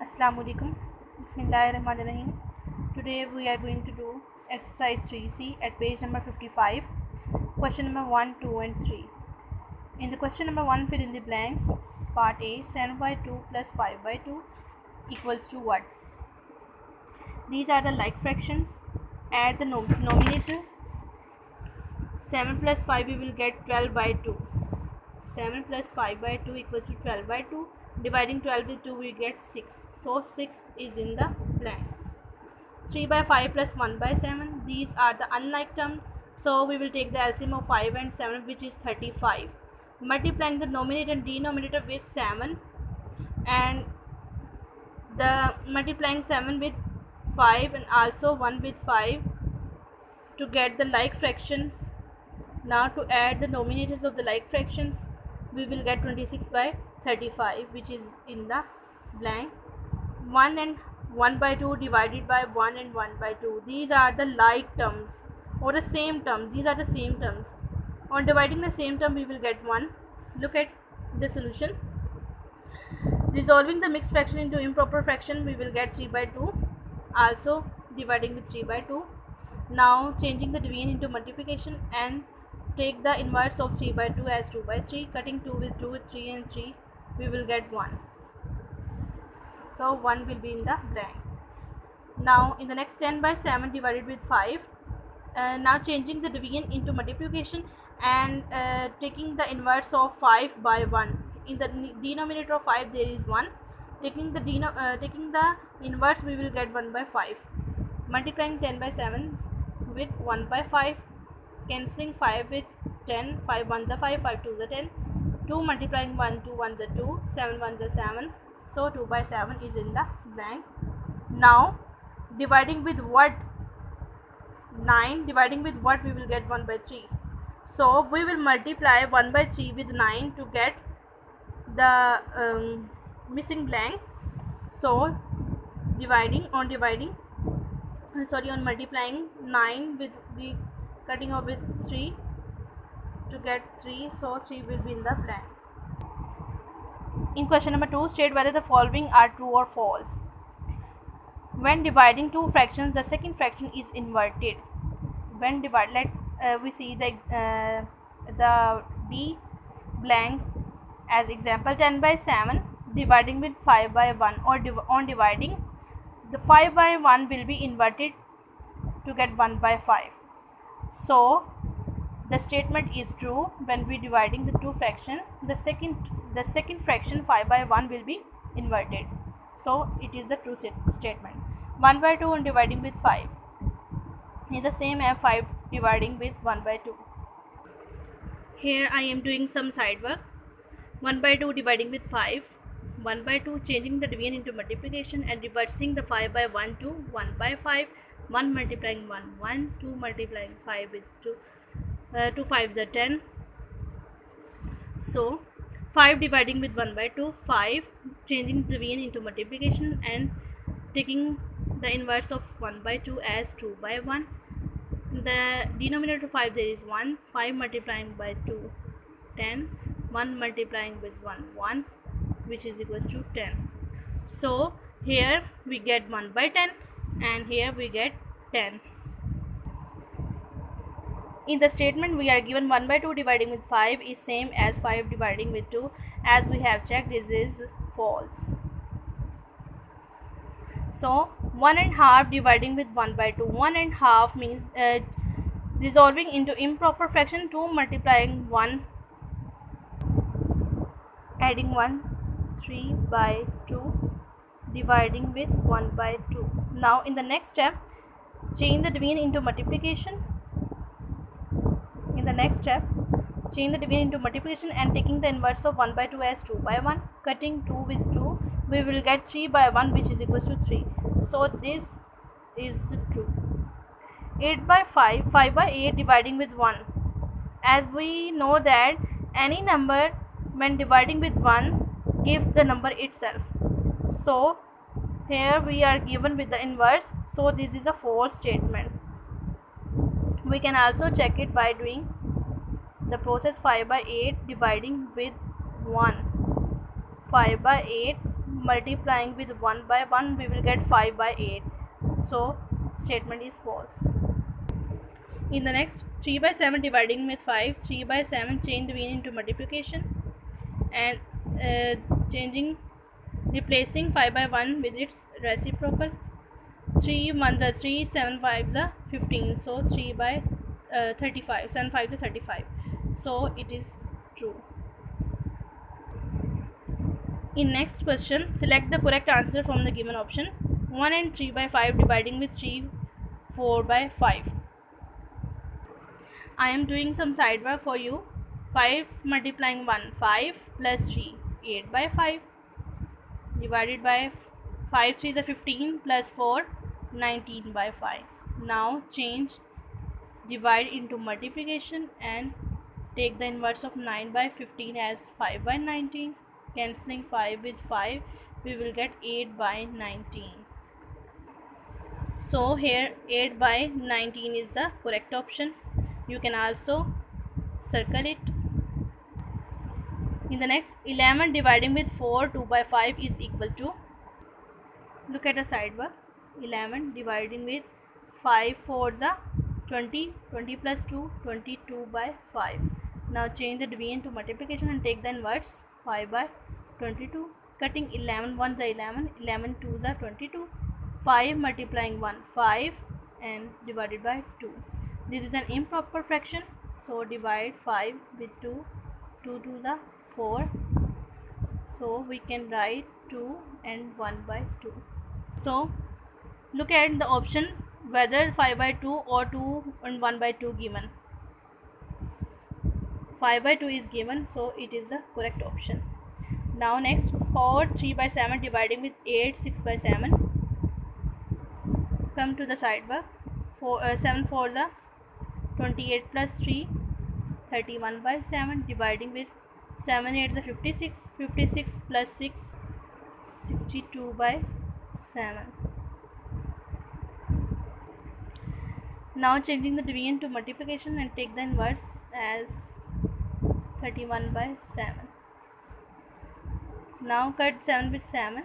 Assalamualaikum. Bismillahirrahmanirrahim. Today we are going to do exercise 3C at page number 55. Question number 1, 2 and 3. In the question number 1, fill in the blanks. Part A, 7 by 2 plus 5 by 2 equals to what? These are the like fractions. Add the nominator. 7 plus 5 we will get 12 by 2. 7 plus 5 by 2 equals to 12 by 2. Dividing 12 with 2 we get 6. So 6 is in the blank. 3 by 5 plus 1 by 7. These are the unlike terms. So we will take the LCM of 5 and 7, which is 35. Multiplying the numerator and denominator with 7 and the multiplying 7 with 5 and also 1 with 5 to get the like fractions. Now to add the denominators of the like fractions, we will get 26 by 35, which is in the blank. 1 and 1 by 2 divided by 1 and 1 by 2. These are the like terms or the same terms. These are the same terms. On dividing the same term, we will get 1. Look at the solution. Resolving the mixed fraction into improper fraction, we will get 3 by 2. Also dividing with 3 by 2. Now changing the division into multiplication and take the inverse of 3 by 2 as 2 by 3. Cutting 2 with 3 and 3, we will get 1. So 1 will be in the blank. Now in the next 10 by 7 divided with 5. Now changing the division into multiplication and taking the inverse of 5 by 1. In the denominator of 5 there is 1. Taking the inverse, we will get 1 by 5. Multiplying 10 by 7 with 1 by 5. Cancelling 5 with 10. 5 1s are 5, 5 2s are 10. 2 multiplying 1, 2 1s are 2, 7 1s are 7. So 2 by 7 is in the blank. Now dividing with what? 9. Dividing with what? We will get 1 by 3. So we will multiply 1 by 3 with 9 to get the missing blank. So on multiplying 9 with the cutting off with 3 to get 3. So 3 will be in the blank. In question number 2, state whether the following are true or false. When dividing two fractions, the second fraction is inverted. When we see the D blank as example. 10 by 7 dividing with 5 by 1, or on dividing, the 5 by 1 will be inverted to get 1 by 5. So the statement is true. When we dividing the two fraction, the second fraction 5 by 1 will be inverted. So it is the true statement. 1 by 2 on dividing with 5 is the same as 5 dividing with 1 by 2. Here I am doing some side work. 1 by 2 dividing with 5. 1 by 2 changing the division into multiplication and reversing the 5 by 1 to 1 by 5. 1 multiplying 1, 1, 2 multiplying 5 with 2. 2 5s are 10. So 5 dividing with 1 by 2, 5 changing the division into multiplication and taking the inverse of 1 by 2 as 2 by 1. The denominator 5 there is 1. 5 multiplying by 2, 10. 1 multiplying with 1, 1, which is equals to 10. So here we get 1 by 10 and here we get 10. In the statement we are given 1 by 2 dividing with 5 is same as 5 dividing with 2. As we have checked, this is false. So 1 and half dividing with 1 by 2. 1 and half means resolving into improper fraction. 2 multiplying 1, adding 1, 3 by 2 dividing with 1 by 2. Now in the next step, change the division into multiplication. In the next step, change the division into multiplication and taking the inverse of 1 by 2 as 2 by 1. Cutting 2 with 2, we will get 3 by 1, which is equals to 3. So this is the true. 8 by 5, 5 by 8 dividing with 1. As we know that any number when dividing with 1 gives the number itself. So here we are given with the inverse. So this is a false statement. We can also check it by doing the process. 5 by 8 dividing with 1. 5 by 8 multiplying with 1 by 1, we will get 5 by 8. So statement is false. In the next, 3 by 7 dividing with 5, 3 by 7 change division into multiplication and replacing 5 by 1 with its reciprocal. 3 1s are 3, 7 5s are 15, so 3 by 35, 7 5s are 35, so it is true. In next question, select the correct answer from the given option. 1 and 3 by 5 dividing with 3, 4 by 5. I am doing some side work for you. 5 multiplying 1, 5 plus 3, 8 by 5, divided by 5 3 is 15 plus 4, 19 by 5. Now change divide into multiplication and take the inverse of 9 by 15 as 5 by 19. Cancelling 5 with 5, we will get 8 by 19. So here 8 by 19 is the correct option. You can also circle it. In the next, 11 dividing with 4, 2 by 5 is equal to, look at the sidebar, 11 dividing with 5 4s are 20, 20 plus 2, 22 by 5. Now change the division to multiplication and take the inverse, 5 by 22. Cutting 11 1s are 11, 11 2s are 22. 5 multiplying 1, 5 and divided by 2. This is an improper fraction, so divide 5 with 2, 2 to the 4, so we can write 2 and 1 by 2. So look at the option whether 5 by 2 or 2 and 1 by 2 given. 5 by 2 is given, so it is the correct option. Now next, 4 3 by 7 dividing with 8 6 by 7. Come to the sidebar. 7 4s are 28 plus 3, 31 by 7, dividing with 7 8s are 56, 56 plus 6, 62 by 7. Now changing the division to multiplication and take the inverse as 31 by 7. Now cut 7 with 7,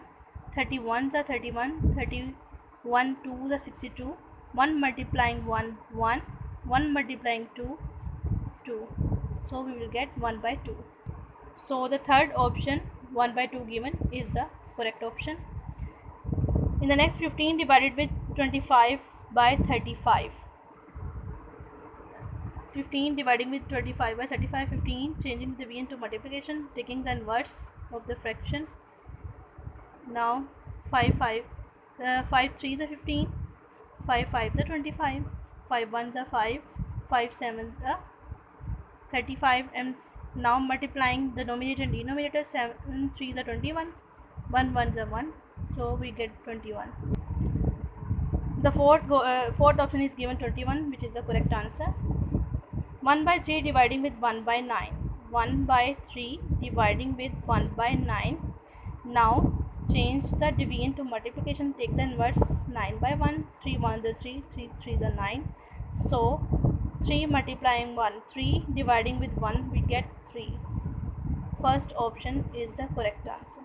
31s are 31, 31 2s are 62, 1 multiplying 1 1, 1 multiplying 2 2, so we will get 1 by 2. So the third option, 1 by 2 given, is the correct option. In the next, 15 divided with 25 by 35. 15 dividing with 25 by 35, 15 changing the division to multiplication, taking the inverse of the fraction. Now 5 5 3s are 15, 5 5s are 25, 5 1s are 5, 5 7s are 35, and now multiplying the numerator and denominator, 7 3s are 21, 1 1s are 1, so we get 21. The fourth option is given 21, which is the correct answer. 1 by 3 dividing with 1 by 9. 1 by 3 dividing with 1 by 9. Now change the division to multiplication, take the inverse, 9 by 1, 3 1 is 3, 3 3 is 9. So 3 multiplying 1, 3 dividing with 1, we get 3. First option is the correct answer.